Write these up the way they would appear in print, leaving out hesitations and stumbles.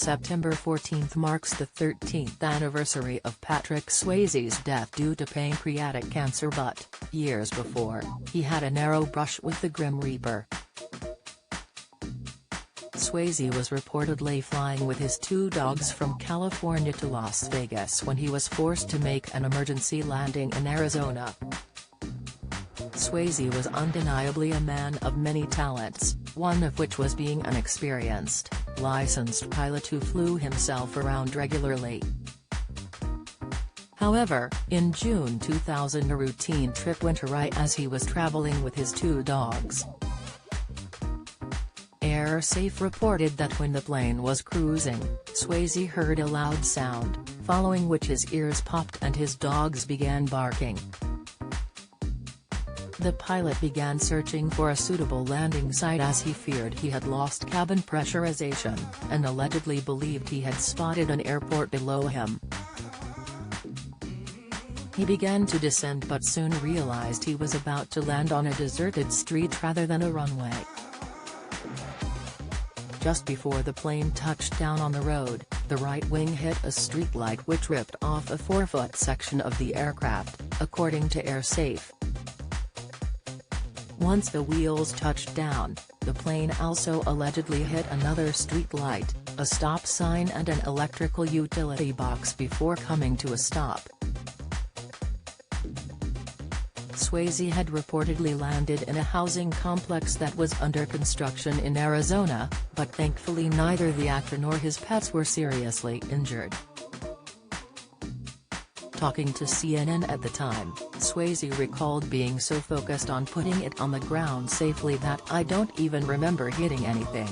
September 14 marks the 13th anniversary of Patrick Swayze's death due to pancreatic cancer, but, years before, he had a narrow brush with the Grim Reaper. Swayze was reportedly flying with his two dogs from California to Las Vegas when he was forced to make an emergency landing in Arizona. Swayze was undeniably a man of many talents, one of which was being an experienced, licensed pilot who flew himself around regularly. However, in June 2000 a routine trip went awry as he was traveling with his two dogs. AirSafe reported that when the plane was cruising, Swayze heard a loud sound, following which his ears popped and his dogs began barking. The pilot began searching for a suitable landing site as he feared he had lost cabin pressurization, and allegedly believed he had spotted an airport below him. He began to descend but soon realized he was about to land on a deserted street rather than a runway. Just before the plane touched down on the road, the right wing hit a streetlight which ripped off a 4-foot section of the aircraft, according to AirSafe. Once the wheels touched down, the plane also allegedly hit another streetlight, a stop sign and an electrical utility box before coming to a stop. Swayze had reportedly landed in a housing complex that was under construction in Arizona, but thankfully neither the actor nor his pets were seriously injured. Talking to CNN at the time, Swayze recalled being so focused on putting it on the ground safely that I don't even remember hitting anything.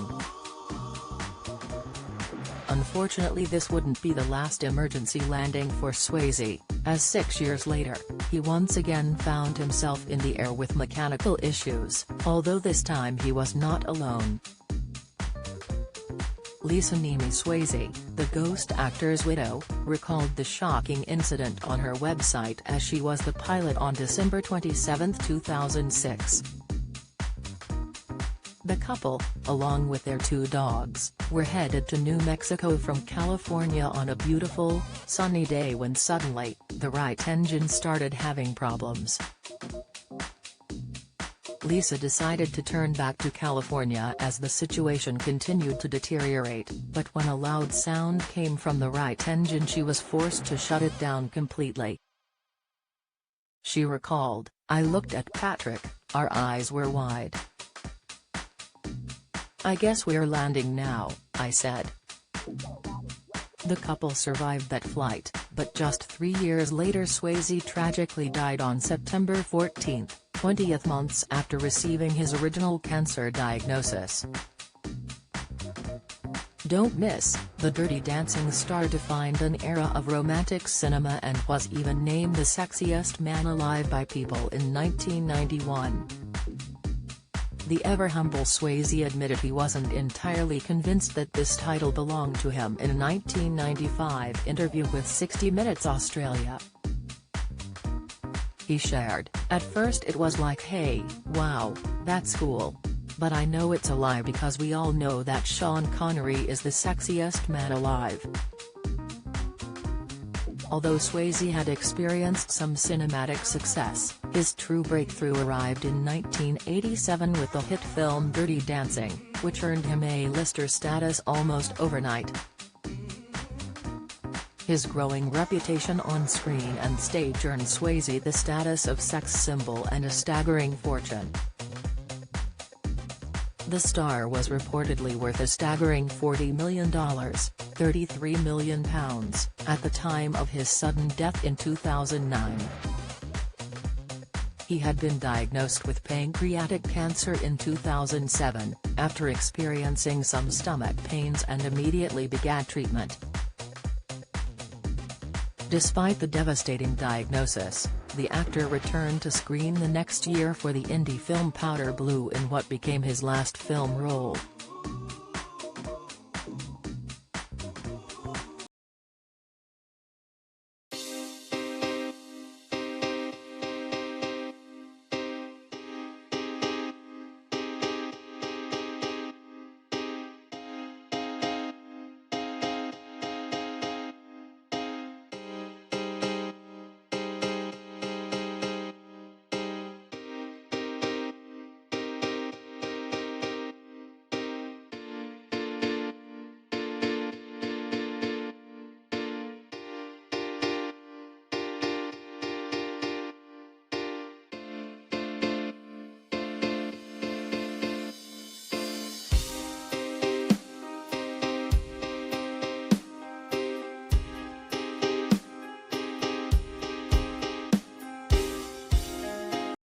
Unfortunately, this wouldn't be the last emergency landing for Swayze, as 6 years later, he once again found himself in the air with mechanical issues, although this time he was not alone. Lisa Nemi Swayze, the Ghost actor's widow, recalled the shocking incident on her website as she was the pilot on December 27, 2006. The couple, along with their two dogs, were headed to New Mexico from California on a beautiful, sunny day when suddenly, the right engine started having problems. Lisa decided to turn back to California as the situation continued to deteriorate, but when a loud sound came from the right engine she was forced to shut it down completely. She recalled, "I looked at Patrick, our eyes were wide. I guess we're landing now," I said. The couple survived that flight, but just 3 years later Swayze tragically died on September 14, 20 months after receiving his original cancer diagnosis. Don't miss, the Dirty Dancing star defined an era of romantic cinema and was even named the sexiest man alive by People in 1991. The ever-humble Swayze admitted he wasn't entirely convinced that this title belonged to him in a 1995 interview with 60 Minutes Australia. He shared, "At first it was like, hey, wow, that's cool. But I know it's a lie because we all know that Sean Connery is the sexiest man alive." Although Swayze had experienced some cinematic success, his true breakthrough arrived in 1987 with the hit film Dirty Dancing, which earned him A-lister status almost overnight. His growing reputation on screen and stage earned Swayze the status of sex symbol and a staggering fortune. The star was reportedly worth a staggering $40 million, £33 million, at the time of his sudden death in 2009. He had been diagnosed with pancreatic cancer in 2007, after experiencing some stomach pains and immediately began treatment. Despite the devastating diagnosis, the actor returned to screen the next year for the indie film Powder Blue in what became his last film role.